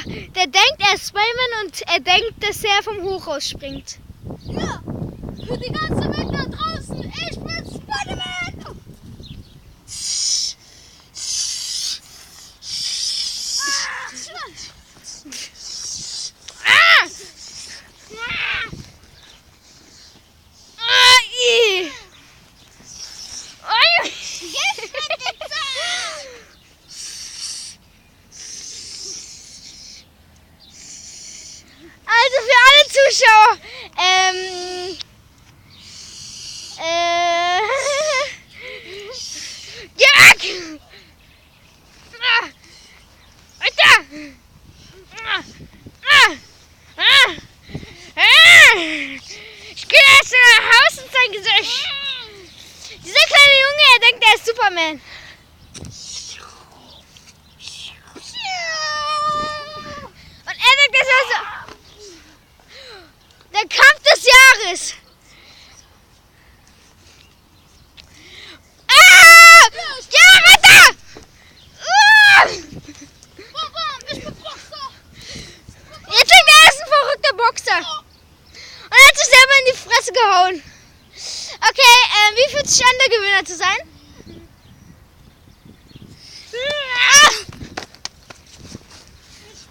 der denkt, er ist Spider-Man und er denkt, dass er vom Hochhaus springt. Ja, für die ganze Welt da draußen, ich bin Spider-Man! Also für alle Zuschauer, geh weg! Weiter! Ich gehe erst nach Hause und sein Gesicht. Dieser kleine Junge, er denkt, er ist Superman. Und er denkt, das ist so. Der Kampf des Jahres. Ja, weiter! Ich bin Boxer! Jetzt denkt er ist ein verrückter Boxer. Und er hat sich selber in die Fresse gehauen. Okay, wie fühlt sich an, der Gewinner zu sein? Ich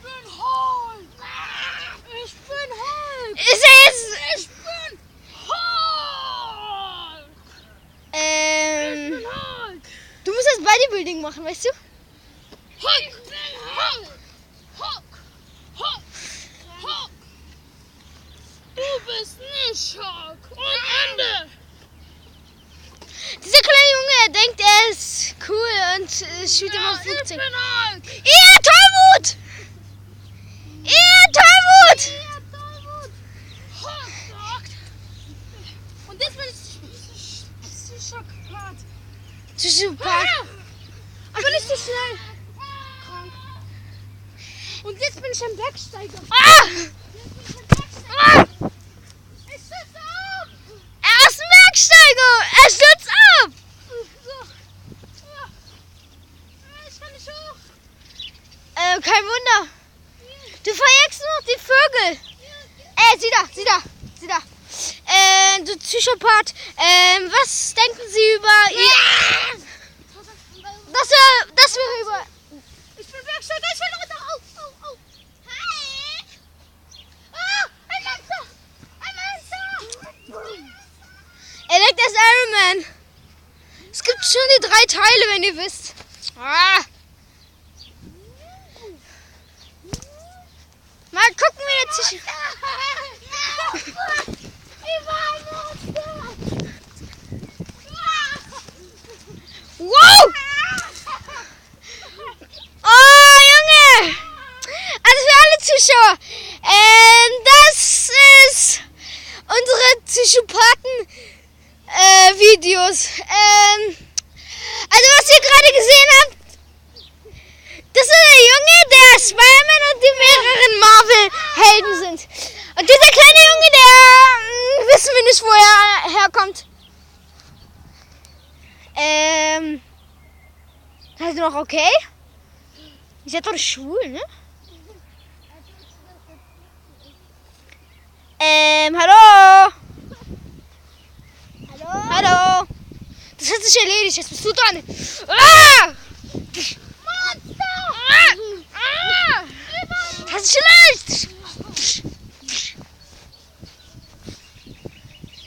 bin Hulk! Ich bin Hulk! Ist er jetzt... Ich bin Hulk! Ich bin Hulk! Du musst das Bodybuilding machen, weißt du? Hulk! Hulk! Hulk! Hulk! Hulk! Du bist nicht Hulk! Und Ende! Dieser kleine Junge, er denkt, er ist cool und spielt immer Ich bin Flugzeug. Hulk! Ja, Tollwut! Ja, Tollwut! Ja, Tollwut! Hulk sagt! Und jetzt bin ich Psychopath! Psychopath. Aber nicht so schnell! Krank! Und jetzt bin ich ein Bergsteiger! Ah! Jetzt bin ich ein Bergsteiger! Ich stürze ab! Er ist ein Bergsteiger! Er stürzt ab! So. Ja. Ich kann nicht hoch! Kein Wunder. Du verjagst nur noch die Vögel. Sieh da. Du Psychopath. Was denken Sie über ihr... Das wäre über... Ich bin Bergsteiger, ich will runter! Au! Hi! Ah! Ein Monster! Ein Monster! Er denkt, er ist Iron Man. Es gibt schon die 3 Teile, wenn ihr wisst. Ah. Mal gucken, wie der Psycho... Wow! Oh, Junge! Also für alle Zuschauer, das ist unsere Psychopathen-Videos. Also was ihr gerade gesehen habt, das ist der Junge, der Spider-Man und die mehreren Marvel-Helden sind. Und dieser kleine Junge, der wissen wir nicht, wo er herkommt. Seid ihr noch okay? Ihr seid doch schwul, ne? Hallo? Hallo? Das hat sich erledigt, jetzt bist du dran. Ah! Das hat sich erledigt.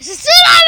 Es ist zu lange.